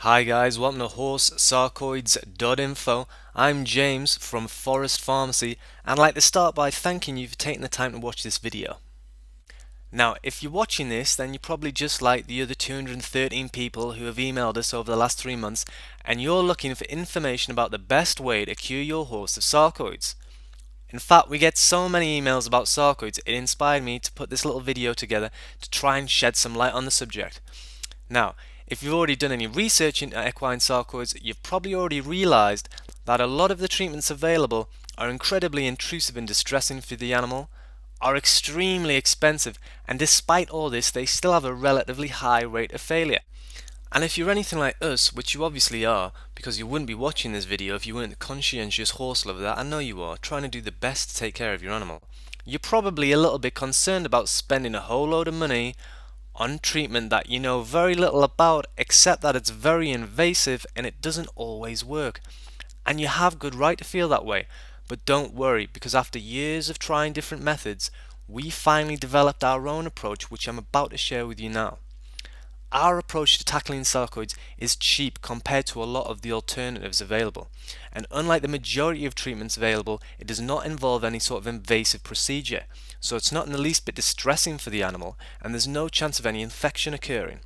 Hi guys, welcome to Sarcoids.info. I'm James from Forest Pharmacy and I'd like to start by thanking you for taking the time to watch this video. Now, if you're watching this, then you're probably just like the other 213 people who have emailed us over the last 3 months and you're looking for information about the best way to cure your horse of sarcoids. In fact, we get so many emails about sarcoids, it inspired me to put this little video together to try and shed some light on the subject. Now, if you've already done any research into equine sarcoids, you've probably already realized that a lot of the treatments available are incredibly intrusive and distressing for the animal, are extremely expensive, and despite all this, they still have a relatively high rate of failure. And if you're anything like us, which you obviously are, because you wouldn't be watching this video if you weren't a conscientious horse lover that I know you are, trying to do the best to take care of your animal, you're probably a little bit concerned about spending a whole load of money on treatment that you know very little about, except that it's very invasive and it doesn't always work. And you have good right to feel that way, but don't worry, because after years of trying different methods, we finally developed our own approach, which I'm about to share with you now. Our approach to tackling sarcoids is cheap compared to a lot of the alternatives available, and unlike the majority of treatments available, it does not involve any sort of invasive procedure, so it's not in the least bit distressing for the animal, and there's no chance of any infection occurring.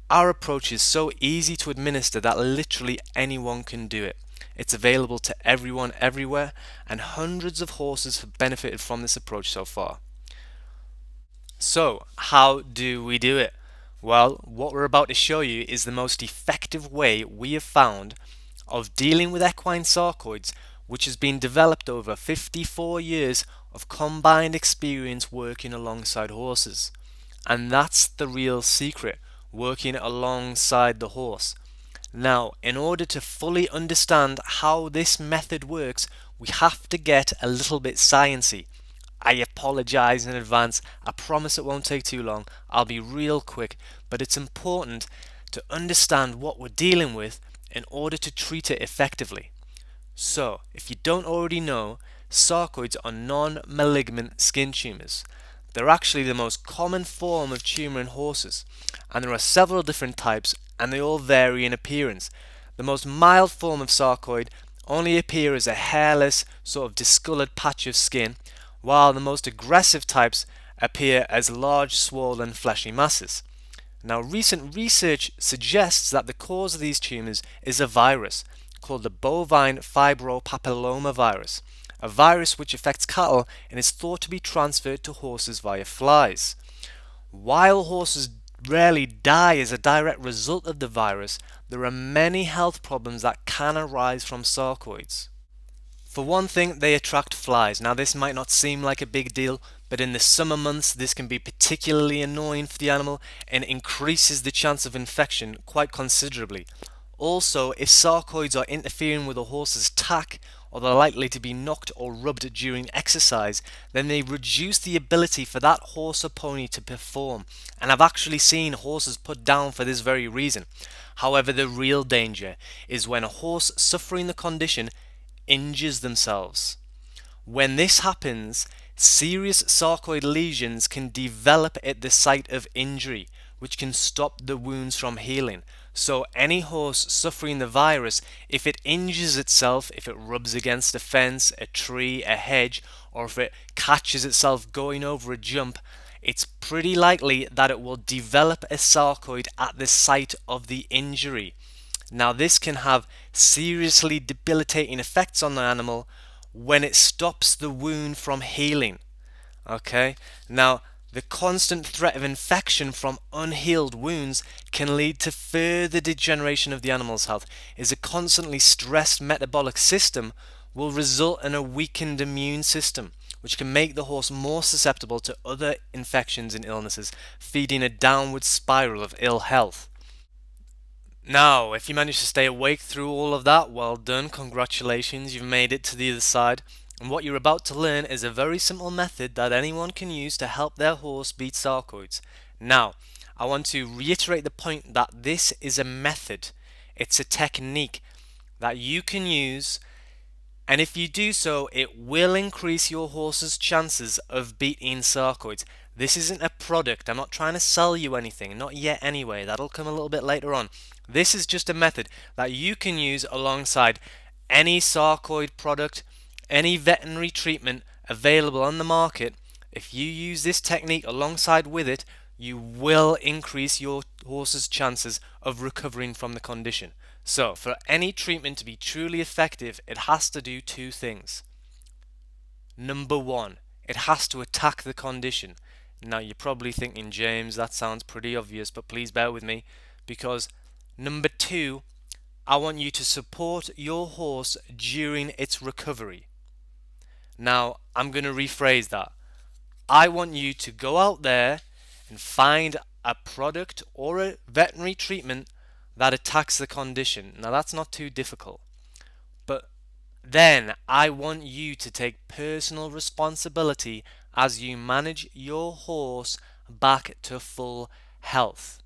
Our approach is so easy to administer that literally anyone can do it. It's available to everyone everywhere, and hundreds of horses have benefited from this approach so far. So, how do we do it? Well, what we're about to show you is the most effective way we have found of dealing with equine sarcoids, which has been developed over 54 years of combined experience working alongside horses. And that's the real secret, working alongside the horse. Now, in order to fully understand how this method works, we have to get a little bit sciencey. I apologize in advance. I promise it won't take too long. I'll be real quick, but it's important to understand what we're dealing with in order to treat it effectively. So, if you don't already know, sarcoids are non-malignant skin tumors. They're actually the most common form of tumor in horses, and there are several different types, and they all vary in appearance. The most mild form of sarcoid only appear as a hairless, sort of discolored patch of skin, while the most aggressive types appear as large, swollen, fleshy masses. Now, recent research suggests that the cause of these tumors is a virus called the bovine fibropapillomavirus, a virus which affects cattle and is thought to be transferred to horses via flies. While horses rarely die as a direct result of the virus, there are many health problems that can arise from sarcoids. For one thing, they attract flies. Now, this might not seem like a big deal, but in the summer months this can be particularly annoying for the animal and increases the chance of infection quite considerably. Also, if sarcoids are interfering with a horse's tack, or they're likely to be knocked or rubbed during exercise, then they reduce the ability for that horse or pony to perform, and I've actually seen horses put down for this very reason. However, the real danger is when a horse suffering the condition injures themselves. When this happens, serious sarcoid lesions can develop at the site of injury, which can stop the wounds from healing. So any horse suffering the virus, if it injures itself, if it rubs against a fence, a tree, a hedge, or if it catches itself going over a jump, it's pretty likely that it will develop a sarcoid at the site of the injury. Now, this can have seriously debilitating effects on the animal when it stops the wound from healing. Okay? Now, the constant threat of infection from unhealed wounds can lead to further degeneration of the animal's health, as a constantly stressed metabolic system will result in a weakened immune system, which can make the horse more susceptible to other infections and illnesses, feeding a downward spiral of ill health. Now, if you managed to stay awake through all of that, well done, congratulations, you've made it to the other side. And what you're about to learn is a very simple method that anyone can use to help their horse beat sarcoids. Now, I want to reiterate the point that this is a method. It's a technique that you can use, and if you do so, it will increase your horse's chances of beating sarcoids. This isn't a product. I'm not trying to sell you anything. Not yet, anyway. That'll come a little bit later on. This is just a method that you can use alongside any sarcoid product, any veterinary treatment available on the market. If you use this technique alongside with it, you will increase your horse's chances of recovering from the condition. So, for any treatment to be truly effective, it has to do two things. Number one, it has to attack the condition. Now, you're probably thinking, James, that sounds pretty obvious, but please bear with me, because number two, I want you to support your horse during its recovery. Now, I'm going to rephrase that. I want you to go out there and find a product or a veterinary treatment that attacks the condition. Now, that's not too difficult. But then I want you to take personal responsibility as you manage your horse back to full health.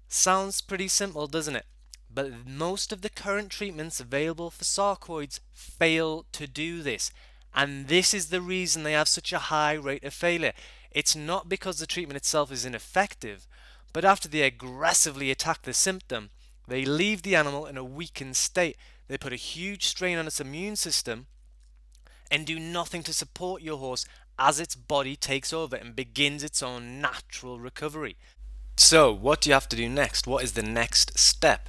Sounds pretty simple, doesn't it? But most of the current treatments available for sarcoids fail to do this. And this is the reason they have such a high rate of failure. It's not because the treatment itself is ineffective, but after they aggressively attack the symptom, they leave the animal in a weakened state. They put a huge strain on its immune system and do nothing to support your horse as its body takes over and begins its own natural recovery. So, what do you have to do next? What is the next step?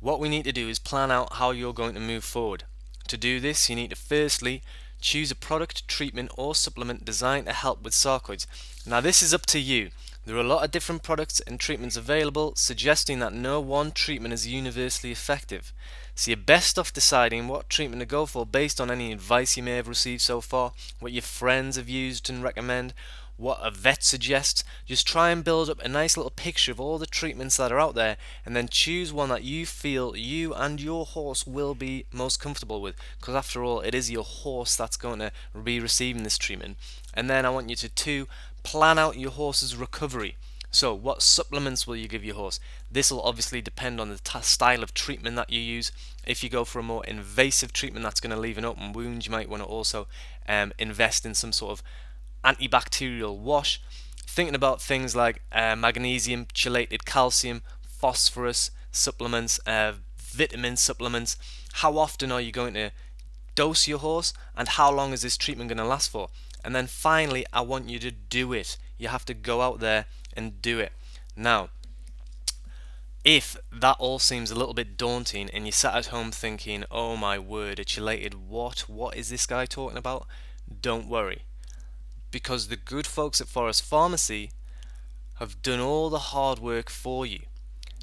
What we need to do is plan out how you're going to move forward. To do this, you need to firstly choose a product, treatment, or supplement designed to help with sarcoids. Now, this is up to you. There are a lot of different products and treatments available, suggesting that no one treatment is universally effective. So you're best off deciding what treatment to go for based on any advice you may have received so far, what your friends have used and recommend, what a vet suggests. Just try and build up a nice little picture of all the treatments that are out there, and then choose one that you feel you and your horse will be most comfortable with, because after all, it is your horse that's going to be receiving this treatment. And then I want you to plan out your horse's recovery. So, what supplements will you give your horse? This will obviously depend on the style of treatment that you use. If you go for a more invasive treatment that's going to leave an open wound, you might want to also invest in some sort of antibacterial wash. Thinking about things like magnesium, chelated calcium, phosphorus supplements, vitamin supplements. How often are you going to dose your horse, and how long is this treatment going to last for? And then finally, I want you to do it. You have to go out there and do it. Now, if that all seems a little bit daunting and you sat at home thinking, oh my word, a chelated what is this guy talking about? Don't worry, because the good folks at Forest Pharmacy have done all the hard work for you.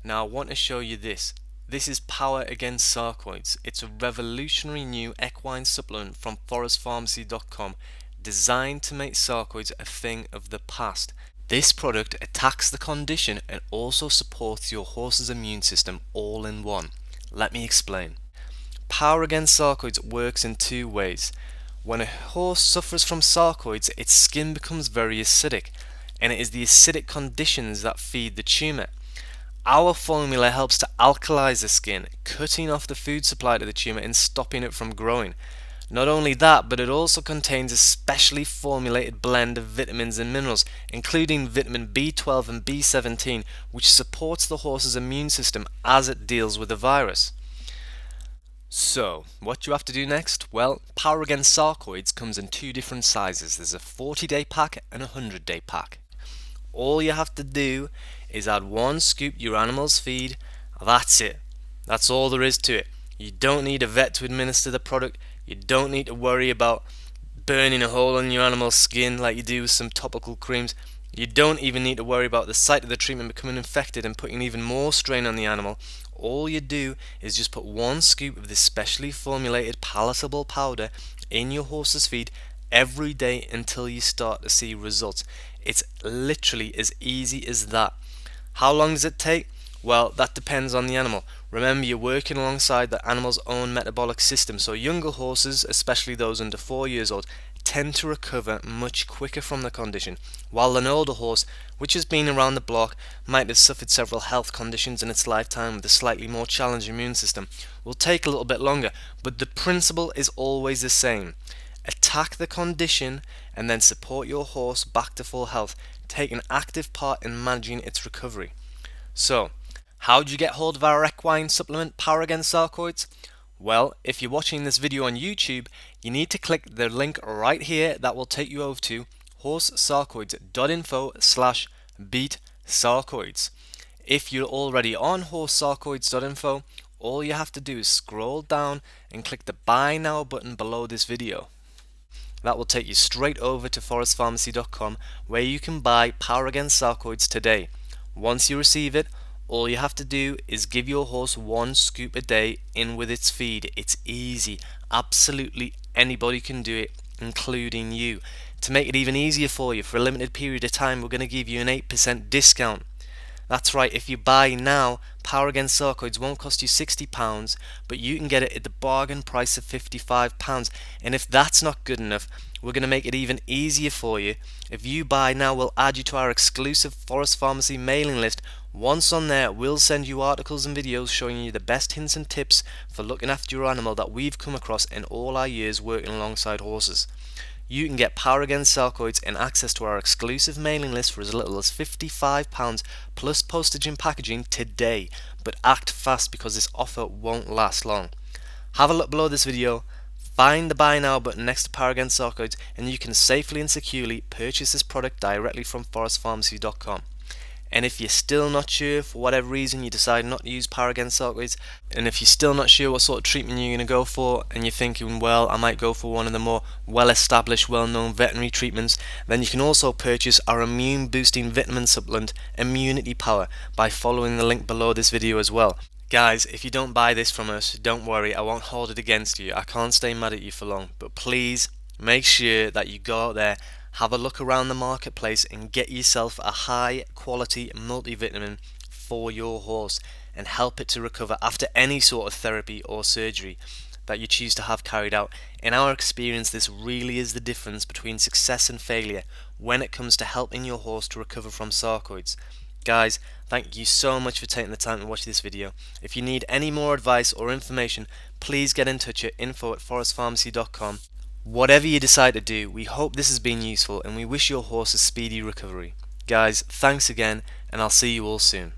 Now I want to show you this. This is Power Against Sarcoids. It's a revolutionary new equine supplement from forestpharmacy.com designed to make sarcoids a thing of the past. This product attacks the condition and also supports your horse's immune system all in one. Let me explain. Power Against Sarcoids works in two ways. When a horse suffers from sarcoids, its skin becomes very acidic, and it is the acidic conditions that feed the tumour. Our formula helps to alkalize the skin, cutting off the food supply to the tumour and stopping it from growing. Not only that, but it also contains a specially formulated blend of vitamins and minerals, including vitamin B12 and B17, which supports the horse's immune system as it deals with the virus. So, what do you have to do next? Well, Power Against Sarcoids comes in two different sizes. There's a 40-day pack and a 100-day pack. All you have to do is add 1 scoop to your animal's feed. That's it. That's all there is to it. You don't need a vet to administer the product. You don't need to worry about burning a hole in your animal's skin like you do with some topical creams. You don't even need to worry about the site of the treatment becoming infected and putting even more strain on the animal. All you do is just put 1 scoop of this specially formulated palatable powder in your horse's feed every day until you start to see results. It's literally as easy as that. How long does it take? Well, that depends on the animal. Remember, you're working alongside the animal's own metabolic system, so younger horses, especially those under 4 years old, tend to recover much quicker from the condition, while an older horse, which has been around the block, might have suffered several health conditions in its lifetime with a slightly more challenged immune system, will take a little bit longer, but the principle is always the same. attack the condition, and then support your horse back to full health. Take an active part in managing its recovery. So, how do you get hold of our equine supplement Power Against Sarcoids? Well, if you're watching this video on YouTube, you need to click the link right here that will take you over to horsesarcoids.info/beat-sarcoids. If you're already on horsesarcoids.info, all you have to do is scroll down and click the Buy Now button below this video. That will take you straight over to forestpharmacy.com, where you can buy Power Against Sarcoids today. Once you receive it, all you have to do is give your horse 1 scoop a day in with its feed. It's easy. Absolutely anybody can do it, including you. To make it even easier for you, for a limited period of time, we're going to give you an 8% discount. That's right, if you buy now, Power Against Sarcoids won't cost you £60, but you can get it at the bargain price of £55. And if that's not good enough, we're going to make it even easier for you. If you buy now, we'll add you to our exclusive Forest Pharmacy mailing list. Once on there, we'll send you articles and videos showing you the best hints and tips for looking after your animal that we've come across in all our years working alongside horses. You can get Power Against Sarcoids and access to our exclusive mailing list for as little as £55 plus postage and packaging today. But act fast, because this offer won't last long. Have a look below this video, find the Buy Now button next to Power Against Sarcoids, and you can safely and securely purchase this product directly from forestpharmacy.com. And if you're still not sure, for whatever reason you decide not to use Power Against Sarcoids, and if you're still not sure what sort of treatment you're going to go for, and you're thinking, well, I might go for one of the more well-established, well-known veterinary treatments, then you can also purchase our immune-boosting vitamin supplement, Immunity Power, by following the link below this video as well. Guys, if you don't buy this from us, don't worry, I won't hold it against you. I can't stay mad at you for long, but please make sure that you go out there, have a look around the marketplace, and get yourself a high quality multivitamin for your horse and help it to recover after any sort of therapy or surgery that you choose to have carried out. In our experience, this really is the difference between success and failure when it comes to helping your horse to recover from sarcoids. Guys, thank you so much for taking the time to watch this video. If you need any more advice or information, please get in touch at info@forestpharmacy.com. Whatever you decide to do, we hope this has been useful, and we wish your horse a speedy recovery. Guys, thanks again, and I'll see you all soon.